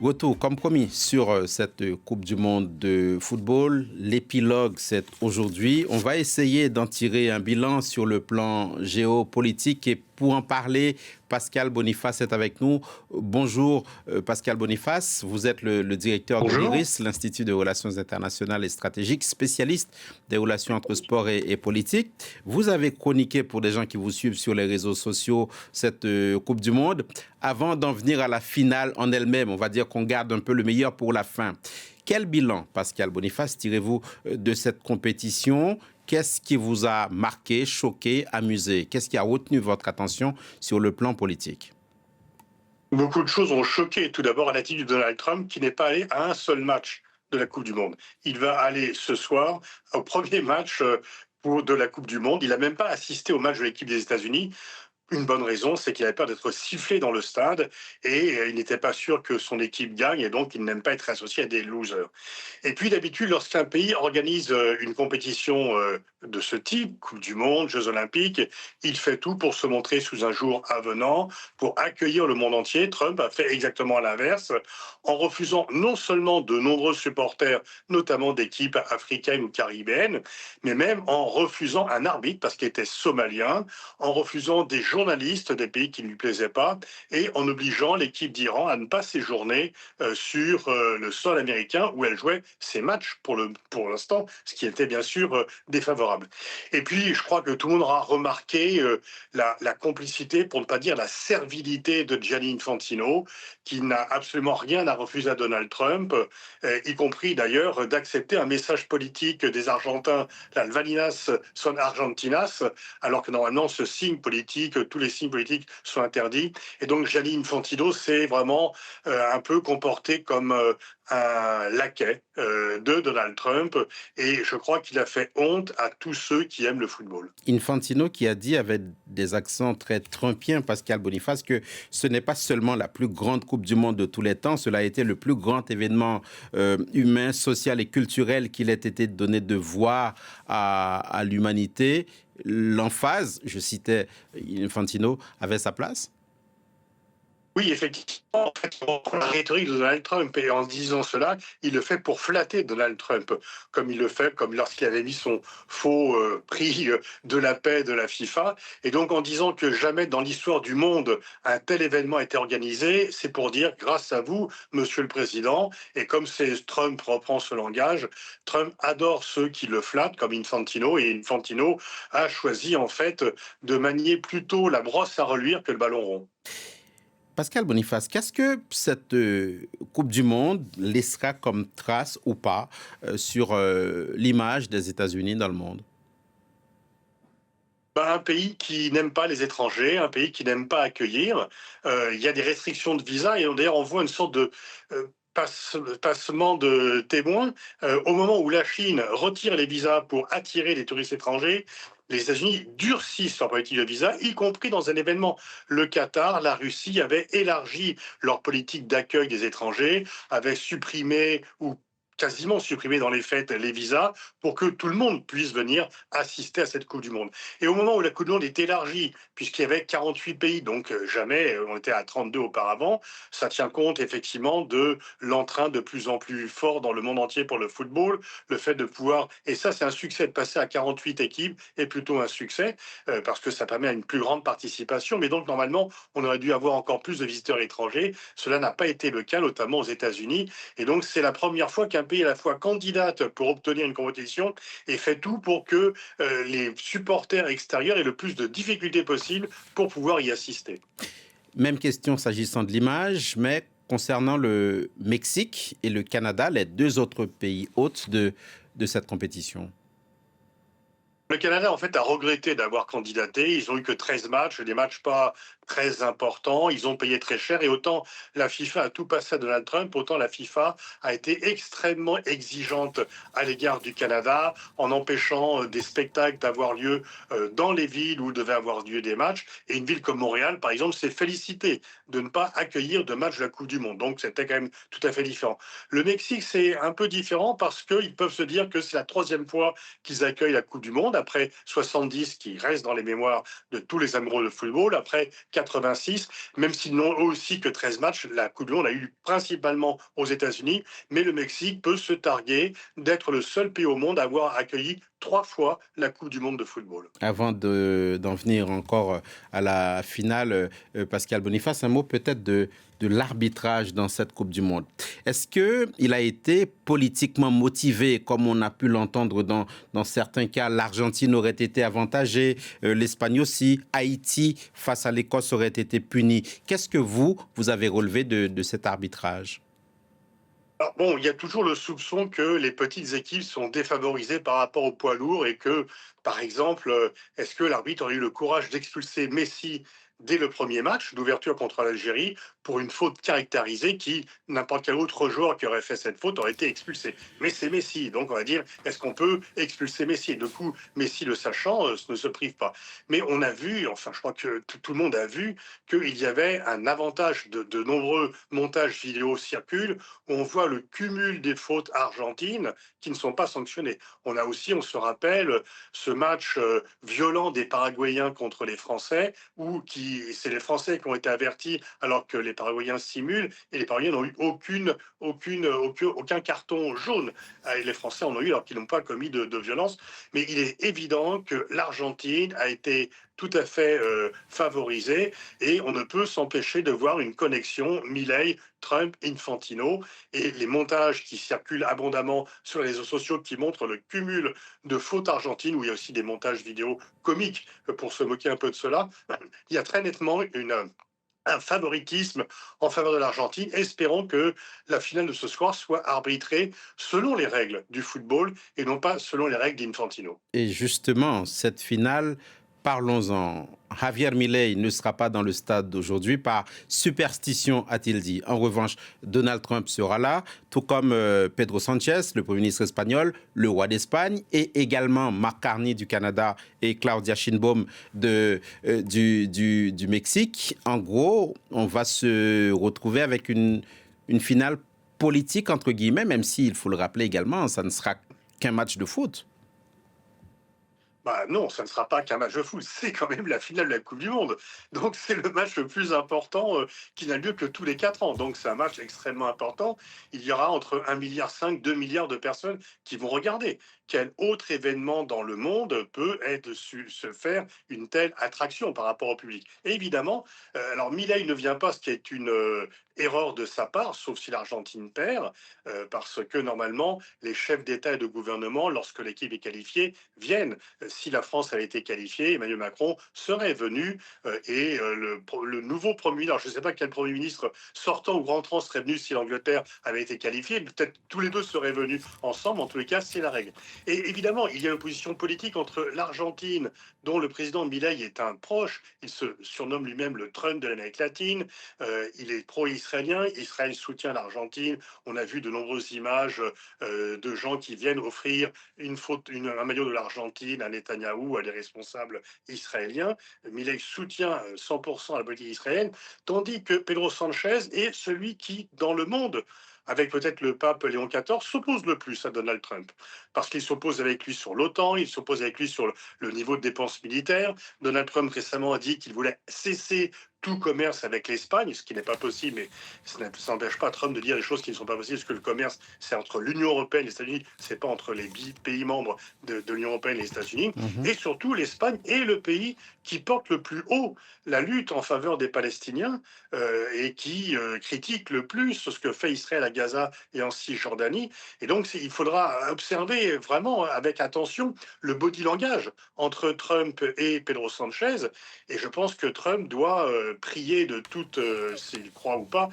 Goto, comme promis, sur cette Coupe du Monde de football, l'épilogue, c'est aujourd'hui. On va essayer d'en tirer un bilan sur le plan géopolitique et pour en parler, Pascal Boniface est avec nous. Bonjour Pascal Boniface, vous êtes le directeur de Bonjour. l'IRIS, l'Institut de Relations internationales et stratégiques, spécialiste des relations entre sport et politique. Vous avez chroniqué, pour des gens qui vous suivent sur les réseaux sociaux, cette Coupe du Monde. Avant d'en venir à la finale en elle-même, on va dire qu'on garde un peu le meilleur pour la fin. Quel bilan, Pascal Boniface, tirez-vous de cette compétition? Qu'est-ce qui vous a marqué, choqué, amusé? Qu'est-ce qui a retenu votre attention sur le plan politique? Beaucoup de choses ont choqué. Tout d'abord, l'attitude de Donald Trump qui n'est pas allé à un seul match de la Coupe du Monde. Il va aller ce soir au premier match de la Coupe du Monde. Il n'a même pas assisté au match de l'équipe des États-Unis. Une bonne raison, c'est qu'il avait peur d'être sifflé dans le stade et il n'était pas sûr que son équipe gagne et donc il n'aime pas être associé à des losers. Et puis d'habitude, lorsqu'un pays organise une compétition de ce type, Coupe du Monde, Jeux Olympiques, il fait tout pour se montrer sous un jour avenant, pour accueillir le monde entier. Trump a fait exactement l'inverse, en refusant non seulement de nombreux supporters, notamment d'équipes africaines ou caribéennes, mais même en refusant un arbitre parce qu'il était somalien, en refusant des journalistes des pays qui ne lui plaisaient pas et en obligeant l'équipe d'Iran à ne pas séjourner sur le sol américain où elle jouait ses matchs pour l'instant, ce qui était bien sûr défavorable. Et puis, je crois que tout le monde aura remarqué la complicité, pour ne pas dire la servilité de Gianni Infantino, qui n'a absolument rien à refuser à Donald Trump, y compris d'ailleurs d'accepter un message politique des Argentins, la Valinas son Argentinas, alors que normalement ce signe politique, tous les signes politiques sont interdits. Et donc Gianni Infantino s'est vraiment un peu comporté comme un laquais de Donald Trump et je crois qu'il a fait honte à tous ceux qui aiment le football. Infantino qui a dit avec des accents très trumpiens, Pascal Boniface, que ce n'est pas seulement la plus grande Coupe du Monde de tous les temps, cela a été le plus grand événement humain, social et culturel qu'il ait été donné de voir à l'humanité. L'emphase, je citais Infantino, avait sa place. Oui, effectivement, en fait, on reprend la rhétorique de Donald Trump et en disant cela, il le fait pour flatter Donald Trump, comme il le fait, comme lorsqu'il avait mis son faux prix de la paix de la FIFA. Et donc en disant que jamais dans l'histoire du monde un tel événement a été organisé, c'est pour dire grâce à vous, Monsieur le Président. Et comme c'est Trump reprend ce langage, Trump adore ceux qui le flattent, comme Infantino, et Infantino a choisi en fait de manier plutôt la brosse à reluire que le ballon rond. Pascal Boniface, qu'est-ce que cette Coupe du Monde laissera comme trace ou pas sur l'image des États-Unis dans le monde? Un pays qui n'aime pas les étrangers, un pays qui n'aime pas accueillir. Il y a des restrictions de visa et d'ailleurs on voit une sorte de passement de témoins. Au moment où la Chine retire les visas pour attirer les touristes étrangers, les États-Unis durcissent leur politique de visa, y compris dans un événement. Le Qatar, la Russie avaient élargi leur politique d'accueil des étrangers, avaient supprimé ou quasiment supprimé dans les faits les visas pour que tout le monde puisse venir assister à cette Coupe du Monde. Et au moment où la Coupe du Monde est élargie, puisqu'il y avait 48 pays, donc jamais on était à 32 auparavant, ça tient compte effectivement de l'entrain de plus en plus fort dans le monde entier pour le football, le fait de pouvoir, et ça c'est un succès, de passer à 48 équipes est plutôt un succès, parce que ça permet à une plus grande participation, mais donc normalement on aurait dû avoir encore plus de visiteurs étrangers, cela n'a pas été le cas, notamment aux États-Unis, et donc c'est la première fois qu'un pays à la fois candidate pour obtenir une compétition et fait tout pour que les supporters extérieurs aient le plus de difficultés possible pour pouvoir y assister. Même question s'agissant de l'image, mais concernant le Mexique et le Canada, les deux autres pays hôtes de cette compétition. Le Canada, en fait, a regretté d'avoir candidaté. Ils ont eu que 13 matchs, des matchs pas très importants. Ils ont payé très cher. Et autant la FIFA a tout passé à Donald Trump, autant la FIFA a été extrêmement exigeante à l'égard du Canada en empêchant des spectacles d'avoir lieu dans les villes où devaient avoir lieu des matchs. Et une ville comme Montréal, par exemple, s'est félicitée de ne pas accueillir de match de la Coupe du Monde. Donc, c'était quand même tout à fait différent. Le Mexique, c'est un peu différent parce qu'ils peuvent se dire que c'est la troisième fois qu'ils accueillent la Coupe du Monde, après 70 qui restent dans les mémoires de tous les amoureux de football, après 86, même s'ils n'ont eux aussi que 13 matchs. La Coupe du Monde a eu principalement aux États-Unis, mais le Mexique peut se targuer d'être le seul pays au monde à avoir accueilli 3 fois la Coupe du Monde de football. Avant d'en venir encore à la finale, Pascal Boniface, un mot peut-être de l'arbitrage dans cette Coupe du Monde. Est-ce qu'il a été politiquement motivé, comme on a pu l'entendre dans certains cas? L'Argentine aurait été avantagée, l'Espagne aussi, Haïti face à l'Écosse aurait été puni. Qu'est-ce que vous avez relevé de cet arbitrage? Alors bon, il y a toujours le soupçon que les petites équipes sont défavorisées par rapport aux poids lourds et que, par exemple, est-ce que l'arbitre aurait eu le courage d'expulser Messi dès le premier match d'ouverture contre l'Algérie pour une faute caractérisée qui, n'importe quel autre joueur qui aurait fait cette faute aurait été expulsé. Mais c'est Messi, donc on va dire, est-ce qu'on peut expulser Messi? Et du coup, Messi, le sachant, ne se prive pas. Mais on a vu, enfin je crois que tout le monde a vu, qu'il y avait un avantage de nombreux montages vidéo circulent où on voit le cumul des fautes argentines qui ne sont pas sanctionnées. On a aussi, on se rappelle, ce match violent des Paraguayens contre les Français, où c'est les Français qui ont été avertis alors que les Paraguayens simulent, et les Paraguayens n'ont eu aucun carton jaune. Et les Français en ont eu alors qu'ils n'ont pas commis de violence. Mais il est évident que l'Argentine a été tout à fait favorisée et on ne peut s'empêcher de voir une connexion Milei, Trump, Infantino et les montages qui circulent abondamment sur les réseaux sociaux qui montrent le cumul de fautes argentines, où il y a aussi des montages vidéo comiques pour se moquer un peu de cela. Il y a très nettement un favoritisme en faveur de l'Argentine. Espérons que la finale de ce soir soit arbitrée selon les règles du football et non pas selon les règles d'Infantino. Et justement, cette finale, parlons-en. Javier Milei ne sera pas dans le stade d'aujourd'hui par superstition, a-t-il dit. En revanche, Donald Trump sera là, tout comme Pedro Sanchez, le Premier ministre espagnol, le roi d'Espagne, et également Mark Carney du Canada et Claudia Sheinbaum du Mexique. En gros, on va se retrouver avec une finale politique, entre guillemets, même s'il faut le rappeler également, ça ne sera qu'un match de foot. Bah non, ça ne sera pas qu'un match de foot, c'est quand même la finale de la Coupe du Monde. Donc c'est le match le plus important qui n'a lieu que tous les 4 ans. Donc c'est un match extrêmement important. Il y aura entre 1,5 milliard, 2 milliards de personnes qui vont regarder. Quel autre événement dans le monde peut se faire une telle attraction par rapport au public? Et évidemment, alors Milei ne vient pas, ce qui est une erreur de sa part, sauf si l'Argentine perd, parce que normalement, les chefs d'État et de gouvernement, lorsque l'équipe est qualifiée, viennent. Si la France avait été qualifiée, Emmanuel Macron serait venu le nouveau Premier ministre, alors je ne sais pas quel Premier ministre sortant ou rentrant serait venu si l'Angleterre avait été qualifiée, peut-être tous les deux seraient venus ensemble, en tous les cas, c'est la règle. Et évidemment, il y a une opposition politique entre l'Argentine, dont le président Milei est un proche, il se surnomme lui-même le Trump de l'Amérique latine, il est pro-israélien, Israël soutient l'Argentine, on a vu de nombreuses images de gens qui viennent offrir un maillot de l'Argentine à Netanyahou, à des responsables israéliens. Milei soutient 100% la politique israélienne, tandis que Pedro Sanchez est celui qui, dans le monde, avec peut-être le pape Léon XIV, s'oppose le plus à Donald Trump. Parce qu'il s'oppose avec lui sur l'OTAN, il s'oppose avec lui sur le niveau de dépenses militaires. Donald Trump récemment a dit qu'il voulait cesser tout commerce avec l'Espagne, ce qui n'est pas possible, mais ça n'empêche pas Trump de dire des choses qui ne sont pas possibles, parce que le commerce, c'est entre l'Union européenne et les États-Unis, c'est pas entre les pays membres de l'Union européenne et les États-Unis. Et surtout, l'Espagne est le pays qui porte le plus haut la lutte en faveur des Palestiniens et qui critique le plus ce que fait Israël à Gaza et en Cisjordanie. Et donc, il faudra observer vraiment avec attention le body langage entre Trump et Pedro Sanchez. Et je pense que Trump doit prier de toute, s'il croit ou pas,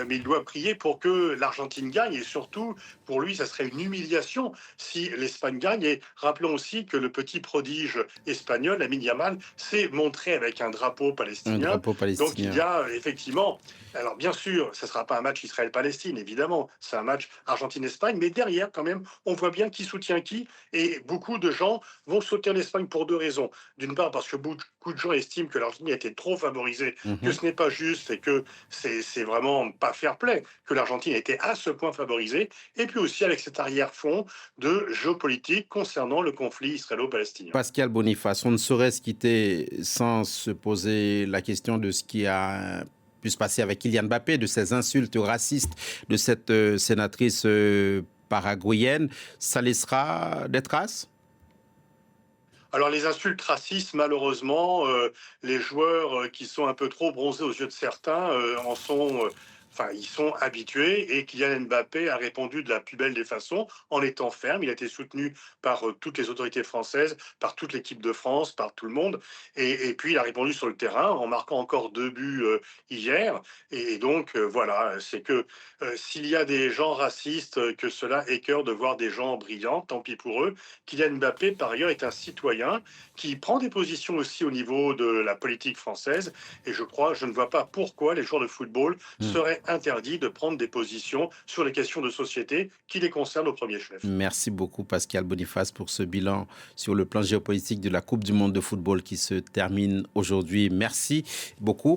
mais il doit prier pour que l'Argentine gagne. Et surtout, pour lui, ça serait une humiliation si l'Espagne gagne. Et rappelons aussi que le petit prodige espagnol, Lamine Yamal, s'est montré avec un drapeau Un palestinien. drapeau Donc il palestinien. y a effectivement, alors bien sûr, ce ne sera pas un match Israël-Palestine, évidemment, c'est un match Argentine-Espagne, mais derrière quand même, on voit bien qui soutient qui, et beaucoup de gens vont soutenir l'Espagne pour deux raisons. D'une part, parce que beaucoup de gens estiment que l'Argentine a été trop favorisée que Mhm. ce n'est pas juste et que c'est vraiment pas fair-play, que l'Argentine a été à ce point favorisée, et puis aussi avec cet arrière-fond de géopolitique concernant le conflit israélo-palestinien. Pascal Boniface, on ne saurait se quitter sans se poser la question de ce qui a pu se passer avec Kylian Mbappé, de ces insultes racistes de cette sénatrice paraguayenne. Ça laissera des traces? Alors les insultes racistes, malheureusement, les joueurs qui sont un peu trop bronzés aux yeux de certains en sont, enfin, ils sont habitués. Et Kylian Mbappé a répondu de la plus belle des façons, en étant ferme. Il a été soutenu par toutes les autorités françaises, par toute l'équipe de France, par tout le monde. Et puis il a répondu sur le terrain en marquant encore 2 buts hier. Et donc voilà, c'est que s'il y a des gens racistes, que cela écœure de voir des gens brillants, tant pis pour eux. Kylian Mbappé, par ailleurs, est un citoyen qui prend des positions aussi au niveau de la politique française. Et je ne vois pas pourquoi les joueurs de football Hmm. seraient interdits de prendre des positions sur les questions de société qui les concernent au premier chef. Merci beaucoup Pascal Boniface pour ce bilan sur le plan géopolitique de la Coupe du monde de football qui se termine aujourd'hui. Merci beaucoup.